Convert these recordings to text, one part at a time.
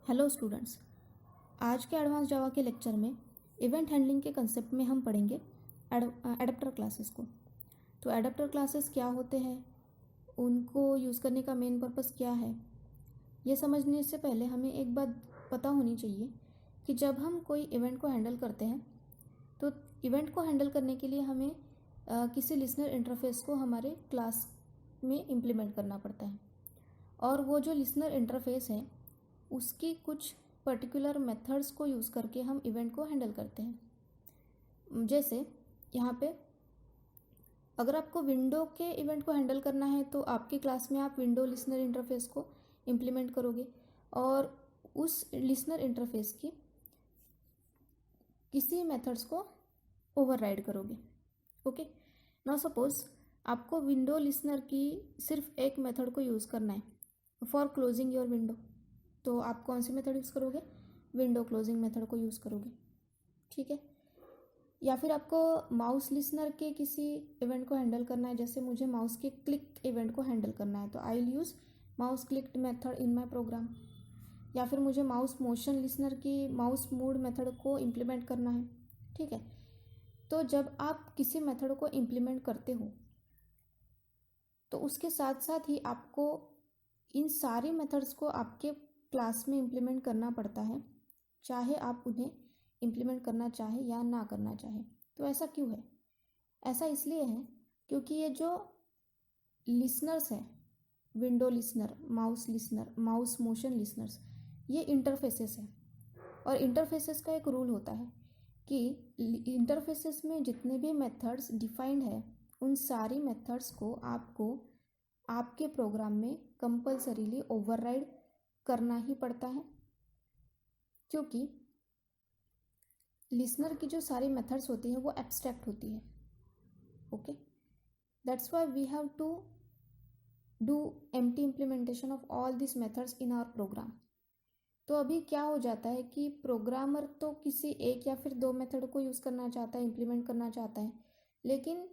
Hello students, आज के advance जावा के लेक्चर में इवेंट हैंडलिंग के कंसेप्ट में हम पढ़ेंगे एडाप्टर क्लासेस को। तो एडाप्टर क्लासेस क्या होते हैं, उनको यूज़ करने का मेन पर्पस क्या है, ये समझने से पहले हमें एक बात पता होनी चाहिए कि जब हम कोई इवेंट को हैंडल करते हैं तो इवेंट को हैंडल करने के लिए हमें किसी लिसनर इंटरफेस को हमारे क्लास में इम्प्लीमेंट करना पड़ता है। और वो जो लिसनर इंटरफेस है उसकी कुछ पर्टिकुलर मेथड्स को यूज़ करके हम इवेंट को हैंडल करते हैं। जैसे यहाँ पे अगर आपको विंडो के इवेंट को हैंडल करना है तो आपकी क्लास में आप विंडो लिसनर इंटरफेस को इम्प्लीमेंट करोगे और उस लिसनर इंटरफेस की किसी मेथड्स को ओवरराइड करोगे। ओके, नाउ सपोज आपको विंडो लिसनर की सिर्फ एक मेथड को यूज़ करना है फॉर क्लोजिंग योर विंडो, तो आप कौन सी मेथड यूज़ करोगे? विंडो क्लोजिंग मेथड को यूज़ करोगे, ठीक है। या फिर आपको माउस लिसनर के किसी इवेंट को हैंडल करना है, जैसे मुझे माउस के क्लिक इवेंट को हैंडल करना है तो I will use mouse clicked method in my program. या फिर मुझे माउस मोशन लिसनर की माउस मूव मेथड को इम्प्लीमेंट करना है, ठीक है। तो जब आप किसी मेथड को इम्प्लीमेंट करते हो तो उसके साथ साथ ही आपको इन सारी मेथड्स को आपके क्लास में इम्प्लीमेंट करना पड़ता है, चाहे आप उन्हें इम्प्लीमेंट करना चाहे या ना करना चाहे। तो ऐसा क्यों है? ऐसा इसलिए है क्योंकि ये जो लिसनर्स हैं, window listener, mouse motion listeners, ये इंटरफेसेस हैं। और इंटरफेसेस का एक रूल होता है कि इंटरफेसेस में जितने भी मेथड्स डिफाइंड है उन सारी मेथड्स को आपको आपके प्रोग्राम में कंपल्सरीली ओवरराइड करना ही पड़ता है, क्योंकि लिसनर की जो सारी मेथड्स होती हैं वो एब्स्ट्रैक्ट होती है। Okay, that's why we have to do empty implementation of all this methods in our program. तो अभी क्या हो जाता है कि प्रोग्रामर तो किसी एक या फिर दो मेथड को यूज़ करना चाहता है, इम्प्लीमेंट करना चाहता है, लेकिन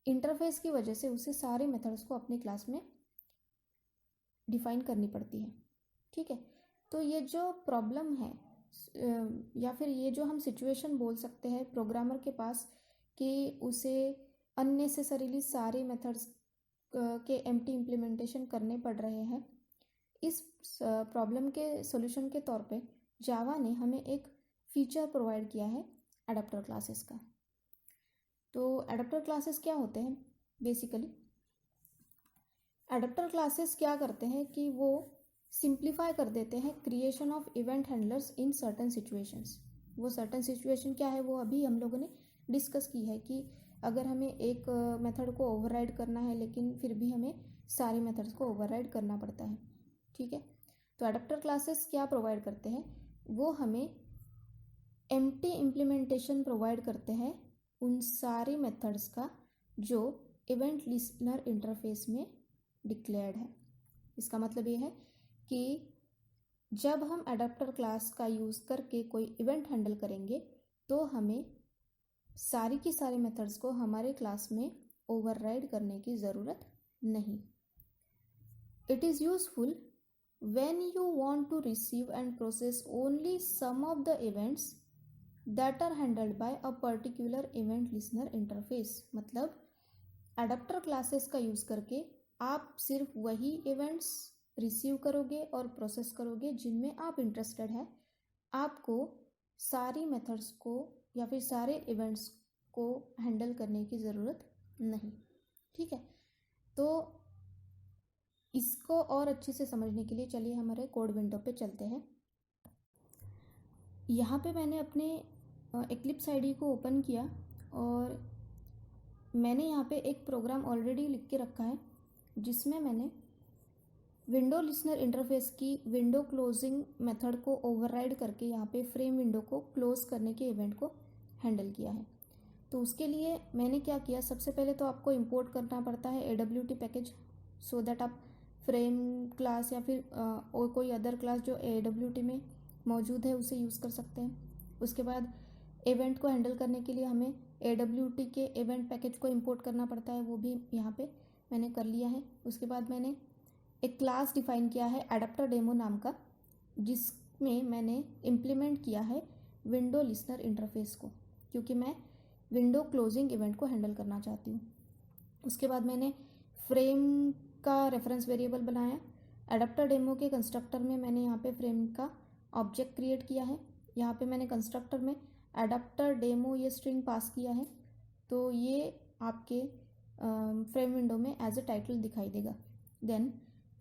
इंटरफेस की वजह से उसे सारे मेथड्स को अपनी क्लास में डिफाइन करनी पड़ती है, ठीक है। तो ये जो प्रॉब्लम है या फिर ये जो हम सिचुएशन बोल सकते हैं प्रोग्रामर के पास कि उसे अननेसेसरीली सारे मेथड्स के एम्प्टी इम्प्लीमेंटेशन करने पड़ रहे हैं, इस प्रॉब्लम के सॉल्यूशन के तौर पे जावा ने हमें एक फीचर प्रोवाइड किया है एडाप्टर क्लासेस का। तो एडाप्टर क्लासेस क्या होते हैं? बेसिकली एडाप्टर क्लासेस क्या करते हैं कि वो सिंप्लीफाई कर देते हैं creation of event handlers in certain situations. वो सर्टन सिचुएशन क्या है वो अभी हम लोगों ने डिस्कस की है कि अगर हमें एक मेथड को ओवरराइड करना है लेकिन फिर भी हमें सारे मेथड्स को ओवरराइड करना पड़ता है, ठीक है। तो एडाप्टर क्लासेस क्या प्रोवाइड करते हैं? वो हमें एम्प्टी इम्प्लीमेंटेशन प्रोवाइड करते हैं उन सारी मेथड्स का जो इवेंट लिसनर इंटरफेस में डिक्लेयर्ड है। इसका मतलब ये है कि जब हम एडाप्टर क्लास का यूज़ करके कोई इवेंट हैंडल करेंगे तो हमें सारी की सारी मेथड्स को हमारे क्लास में ओवरराइड करने की ज़रूरत नहीं। It is useful when you want to receive and process only some of the events that are handled by a particular event listener interface। मतलब एडाप्टर क्लासेस का यूज़ करके आप सिर्फ वही इवेंट्स रिसीव करोगे और प्रोसेस करोगे जिनमें आप इंटरेस्टेड है। आपको सारी मेथड्स को या फिर सारे इवेंट्स को हैंडल करने की ज़रूरत नहीं, ठीक है। तो इसको और अच्छे से समझने के लिए चलिए हमारे कोड विंडो पे चलते हैं। यहाँ पे मैंने अपने एक्लिप्स आईडी को ओपन किया और मैंने यहाँ पे एक प्रोग्राम ऑलरेडी लिख के रखा है जिसमें मैंने विंडो लिसनर इंटरफेस की विंडो क्लोजिंग मेथड को ओवरराइड करके यहाँ पे फ्रेम विंडो को क्लोज करने के इवेंट को हैंडल किया है। तो उसके लिए मैंने क्या किया, सबसे पहले तो आपको इंपोर्ट करना पड़ता है AWT पैकेज, सो दैट आप फ्रेम क्लास या फिर और कोई अदर क्लास जो AWT में मौजूद है उसे यूज़ कर सकते हैं। उसके बाद इवेंट को हैंडल करने के लिए हमें AWT के इवेंट पैकेज को इंपोर्ट करना पड़ता है, वो भी यहाँ पे मैंने कर लिया है। उसके बाद मैंने एक क्लास डिफाइन किया है एडाप्टर डेमो नाम का, जिस में मैंने इम्प्लीमेंट किया है विंडो लिसनर इंटरफेस को, क्योंकि मैं विंडो क्लोजिंग इवेंट को हैंडल करना चाहती हूँ। उसके बाद मैंने फ्रेम का रेफरेंस वेरिएबल बनाया। एडाप्टर डेमो के कंस्ट्रक्टर में मैंने यहाँ पे फ्रेम का ऑब्जेक्ट क्रिएट किया है। यहाँ पे मैंने कंस्ट्रक्टर में एडाप्टर डेमो ये स्ट्रिंग पास किया है, तो ये आपके फ्रेम विंडो में एज ए टाइटल दिखाई देगा। देन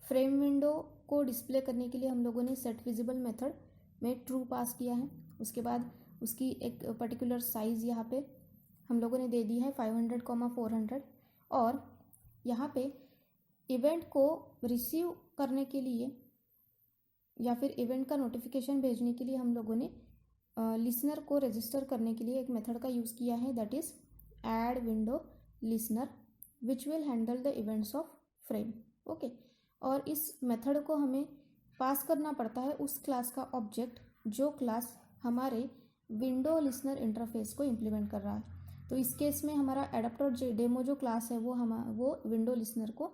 फ्रेम विंडो को डिस्प्ले करने के लिए हम लोगों ने सेट विजिबल मेथड में ट्रू पास किया है। उसके बाद उसकी एक पर्टिकुलर साइज़ यहाँ पे हम लोगों ने दे दी है 500, 400। और यहाँ पे इवेंट को रिसीव करने के लिए या फिर इवेंट का नोटिफिकेशन भेजने के लिए हम लोगों ने लिसनर को रजिस्टर करने के लिए एक मेथड का यूज़ किया है, that is add window listener which will handle the events of frame. Okay, और इस मेथड को हमें पास करना पड़ता है उस क्लास का ऑब्जेक्ट जो क्लास हमारे विंडो लिसनर इंटरफेस को इम्प्लीमेंट कर रहा है। तो इस केस में हमारा एडाप्टर डेमो जो क्लास है वो विंडो लिसनर को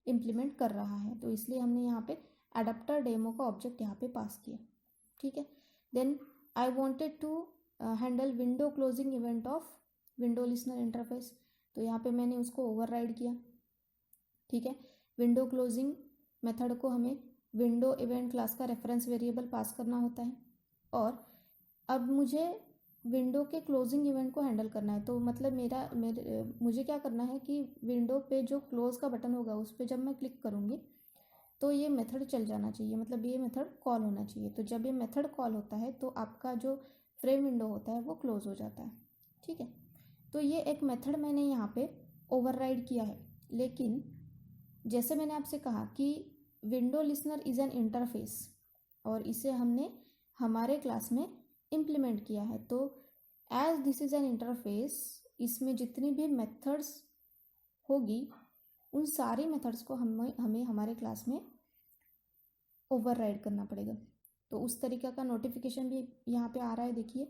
इम्प्लीमेंट कर रहा है, तो इसलिए हमने यहाँ पे एडाप्टर डेमो का ऑब्जेक्ट यहाँ पे पास किया। ठीक है, then I wanted to handle window closing event of window listener interface, तो यहाँ पे मैंने उसको ओवरराइड किया। ठीक है, विंडो क्लोजिंग मेथड को हमें विंडो इवेंट क्लास का रेफरेंस वेरिएबल पास करना होता है, और अब मुझे विंडो के क्लोजिंग इवेंट को हैंडल करना है। तो मतलब मुझे क्या करना है कि विंडो पे जो क्लोज का बटन होगा उस पर जब मैं क्लिक करूँगी तो ये मेथड चल जाना चाहिए, मतलब ये मेथड कॉल होना चाहिए। तो जब ये मेथड कॉल होता है तो आपका जो फ्रेम विंडो होता है वो क्लोज हो जाता है। ठीक है, तो ये एक मेथड मैंने यहाँ पे ओवरराइड किया है, लेकिन जैसे मैंने आपसे कहा कि window listener is an interface और इसे हमने हमारे क्लास में इम्प्लीमेंट किया है, तो as this is an interface इसमें जितनी भी मेथड्स होगी उन सारी मेथड्स को हमें हमारे क्लास में ओवरराइड करना पड़ेगा। तो उस तरीक़े का नोटिफिकेशन भी यहाँ पे आ रहा है। देखिए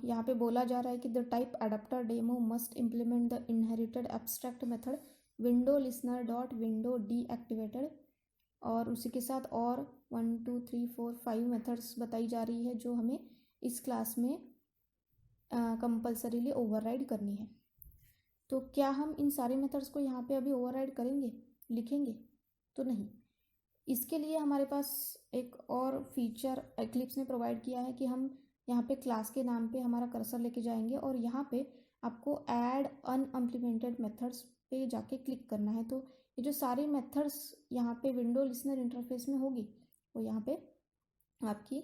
यहाँ पे बोला जा रहा है कि the type adapter demo must implement the inherited abstract method window listener dot window deactivated, और उसी के साथ और 1 2 3 4 5 मेथड्स बताई जा रही है जो हमें इस क्लास में कंपल्सरीली ओवरराइड करनी है। तो क्या हम इन सारे मेथड्स को यहाँ पे अभी ओवरराइड करेंगे, लिखेंगे? तो नहीं। इसके लिए हमारे पास एक और फीचर एक्लिप्स ने प्रोवाइड किया है कि हम यहाँ पे क्लास के नाम पे हमारा कर्सर लेके जाएंगे और यहाँ पे आपको ऐड अनइम्प्लीमेंटेड मेथड्स पे जाके क्लिक करना है। तो ये जो सारी मेथड्स यहाँ पे विंडो लिसनर इंटरफेस में होगी वो यहाँ पे आपकी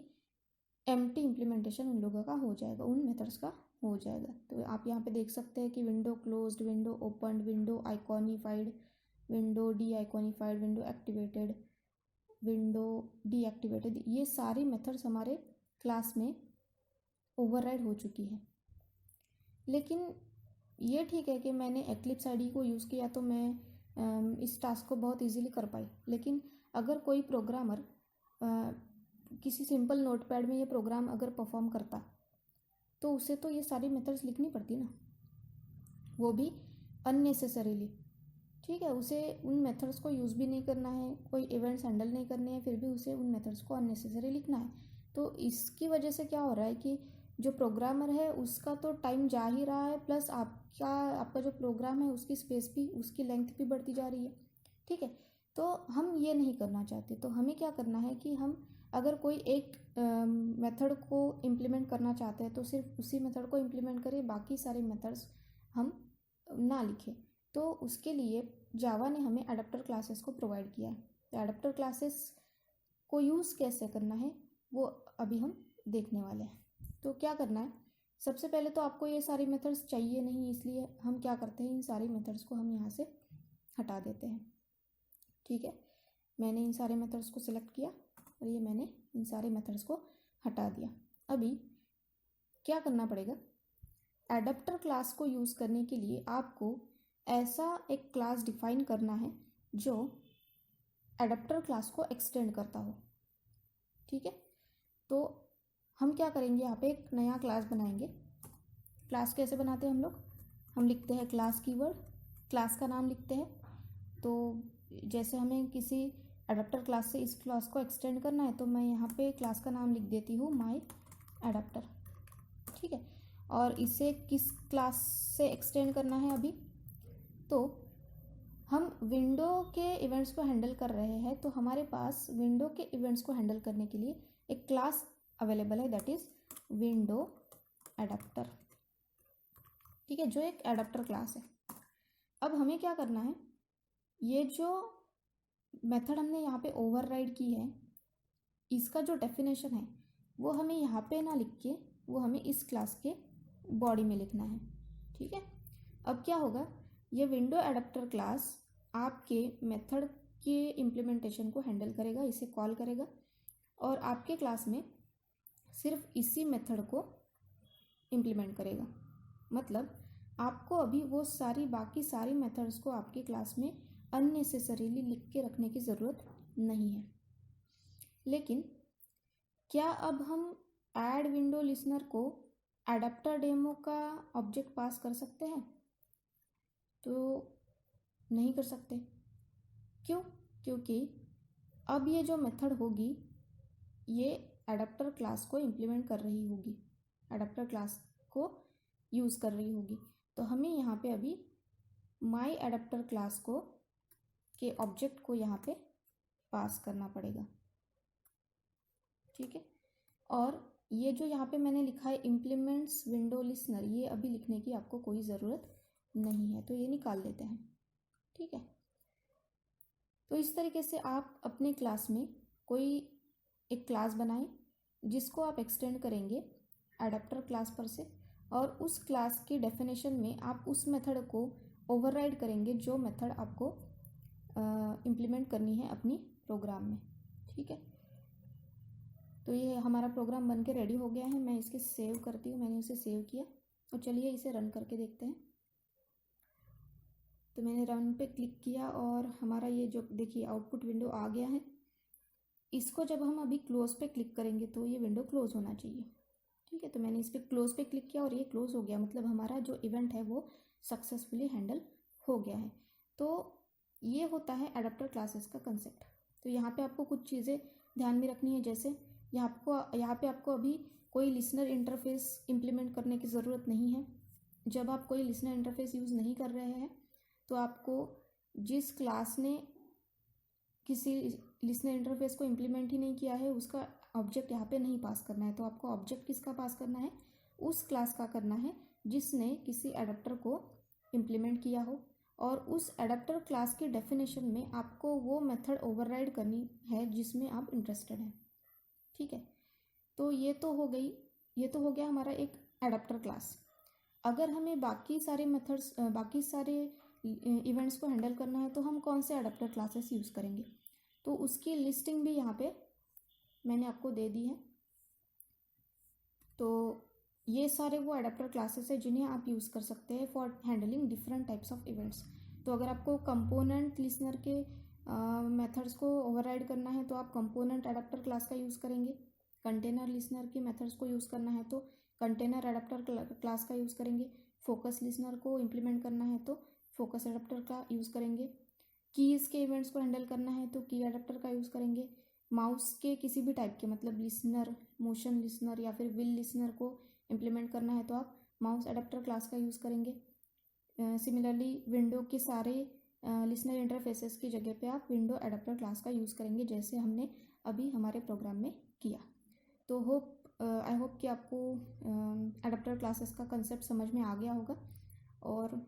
एम्प्टी इम्प्लीमेंटेशन उन लोगों का हो जाएगा, उन मेथड्स का हो जाएगा। तो आप यहाँ पे देख सकते हैं कि window closed, window opened, window iconified, window deiconified, window activated, window deactivated, ये सारी मेथड्स हमारे क्लास में ओवरराइड हो चुकी है। लेकिन ये ठीक है कि मैंने एक्लिप्स आईडी को यूज़ किया तो मैं इस टास्क को बहुत इजीली कर पाई। लेकिन अगर कोई प्रोग्रामर किसी सिंपल नोटपैड में ये प्रोग्राम अगर परफॉर्म करता तो उसे तो ये सारी मेथड्स लिखनी पड़ती ना, वो भी अननेसेसरीली। ठीक है, उसे उन मेथड्स को यूज़ भी नहीं करना है, कोई इवेंट्स हैंडल नहीं करने हैं, फिर भी उसे उन मेथड्स को अननेसेसरी लिखना है। तो इसकी वजह से क्या हो रहा है कि जो प्रोग्रामर है उसका तो टाइम जा ही रहा है, प्लस आपका जो प्रोग्राम है उसकी स्पेस भी, उसकी लेंथ भी बढ़ती जा रही है। ठीक है, तो हम ये नहीं करना चाहते। तो हमें क्या करना है कि हम अगर कोई एक मेथड को इम्प्लीमेंट करना चाहते हैं तो सिर्फ उसी मेथड को इम्प्लीमेंट करें, बाकी सारे मेथड्स हम ना लिखें। तो उसके लिए जावा ने हमें एडाप्टर क्लासेस को प्रोवाइड किया है। तो एडाप्टर क्लासेस को यूज़ कैसे करना है वो अभी हम देखने वाले हैं। तो क्या करना है, सबसे पहले तो आपको ये सारी मेथड्स चाहिए नहीं, इसलिए हम क्या करते हैं, इन सारी मेथड्स को हम यहाँ से हटा देते हैं। ठीक है, मैंने इन सारे मेथड्स को सिलेक्ट किया और ये मैंने इन सारे मेथड्स को हटा दिया। अभी क्या करना पड़ेगा, एडाप्टर क्लास को यूज़ करने के लिए आपको ऐसा एक क्लास डिफाइन करना है जो एडाप्टर क्लास को एक्सटेंड करता हो। ठीक है, तो हम क्या करेंगे, यहाँ पे एक नया क्लास बनाएंगे। क्लास कैसे बनाते हैं हम लिखते हैं क्लास कीवर्ड, क्लास का नाम लिखते हैं। तो जैसे हमें किसी एडाप्टर क्लास से इस क्लास को एक्सटेंड करना है तो मैं यहाँ पे क्लास का नाम लिख देती हूँ माई एडाप्टर, ठीक है। और इसे किस क्लास से एक्सटेंड करना है अभी, तो हम विंडो के इवेंट्स को हैंडल कर रहे हैं, तो हमारे पास विंडो के इवेंट्स को हैंडल करने के लिए एक क्लास अवेलेबल है, दैट इज विंडो एडाप्टर, ठीक है, जो एक एडाप्टर क्लास है। अब हमें क्या करना है, ये जो मेथड हमने यहाँ पे ओवरराइड की है, इसका जो डेफिनेशन है वो हमें यहाँ पे ना लिख के वो हमें इस क्लास के बॉडी में लिखना है, ठीक है। अब क्या होगा, ये विंडो एडाप्टर क्लास आपके मेथड के इम्प्लीमेंटेशन को हैंडल करेगा, इसे कॉल करेगा और आपके क्लास में सिर्फ इसी मेथड को इम्प्लीमेंट करेगा। मतलब आपको अभी वो बाकी सारी मेथड्स को आपकी क्लास में अननेसेसरीली लिख के रखने की ज़रूरत नहीं है। लेकिन क्या अब हम ऐड विंडो लिसनर को एडाप्टर डेमो का ऑब्जेक्ट पास कर सकते हैं? तो नहीं कर सकते। क्यों? क्योंकि अब ये जो मेथड होगी ये एडाप्टर क्लास को इम्प्लीमेंट कर रही होगी, एडाप्टर क्लास को यूज़ कर रही होगी। तो हमें यहाँ पे अभी माई एडाप्टर क्लास को के ऑब्जेक्ट को यहाँ पे पास करना पड़ेगा, ठीक है। और ये जो यहाँ पे मैंने लिखा है इम्प्लीमेंट्स विंडो लिसनर, ये अभी लिखने की आपको कोई ज़रूरत नहीं है, तो ये निकाल देते हैं, ठीक है। तो इस तरीके से आप अपने क्लास में कोई एक क्लास बनाएं जिसको आप एक्सटेंड करेंगे एडाप्टर क्लास पर से, और उस क्लास की डेफिनेशन में आप उस मेथड को ओवरराइड करेंगे जो मेथड आपको इम्प्लीमेंट करनी है अपनी प्रोग्राम में, ठीक है। तो ये हमारा प्रोग्राम बन के रेडी हो गया है, मैं इसके सेव करती हूँ, मैंने इसे सेव किया और चलिए इसे रन करके देखते हैं। तो मैंने रन पे क्लिक किया और हमारा ये जो देखिए आउटपुट विंडो आ गया है। इसको जब हम अभी क्लोज पे क्लिक करेंगे तो ये विंडो क्लोज होना चाहिए, ठीक है। तो मैंने इस पर क्लोज पे क्लिक किया और ये क्लोज हो गया, मतलब हमारा जो इवेंट है वो सक्सेसफुली हैंडल हो गया है। तो ये होता है एडाप्टर क्लासेस का कंसेप्ट। तो यहाँ पे आपको कुछ चीज़ें ध्यान में रखनी है, जैसे यहाँ पे आपको अभी कोई लिसनर इंटरफेस इम्प्लीमेंट करने की ज़रूरत नहीं है। जब आप कोई लिसनर इंटरफेस यूज़ नहीं कर रहे हैं तो आपको जिस क्लास ने किसी लिसनर इंटरफेस को इम्प्लीमेंट ही नहीं किया है उसका ऑब्जेक्ट यहाँ पे नहीं पास करना है। तो आपको ऑब्जेक्ट किसका पास करना है, उस क्लास का करना है जिसने किसी एडाप्टर को इम्प्लीमेंट किया हो, और उस एडाप्टर क्लास की डेफिनेशन में आपको वो मेथड ओवरराइड करनी है जिसमें आप इंटरेस्टेड हैं, ठीक है। तो ये तो हो गया हमारा एक एडाप्टर क्लास। अगर हमें बाकी सारे मेथड्स बाकी सारे इवेंट्स को हैंडल करना है तो हम कौन से एडाप्टर क्लासेस यूज़ करेंगे, तो उसकी लिस्टिंग भी यहाँ पे मैंने आपको दे दी है। तो ये सारे वो एडाप्टर क्लासेस है जिन्हें आप यूज़ कर सकते हैं for handling different types of events. तो अगर आपको कंपोनेंट लिसनर के मेथड्स को ओवरराइड करना है तो आप कंपोनेंट एडाप्टर क्लास का यूज़ करेंगे। कंटेनर लिसनर के मेथड्स को यूज़ करना है तो कंटेनर एडाप्टर क्लास का यूज़ करेंगे। फोकस लिसनर को इम्प्लीमेंट करना है तो फोकस एडाप्टर का यूज़ करेंगे। कीज़ के इवेंट्स को हैंडल करना है तो की एडाप्टर का यूज़ करेंगे। माउस के किसी भी टाइप के मतलब लिसनर, मोशन लिसनर या फिर विल लिसनर को इम्प्लीमेंट करना है तो आप माउस एडाप्टर क्लास का यूज़ करेंगे। सिमिलरली विंडो के सारे लिसनर इंटरफेसेस की जगह पे आप विंडो एडाप्टर क्लास का यूज़ करेंगे, जैसे हमने अभी हमारे प्रोग्राम में किया। तो आई होप कि आपको एडाप्टर क्लासेस का कंसेप्ट समझ में आ गया होगा। और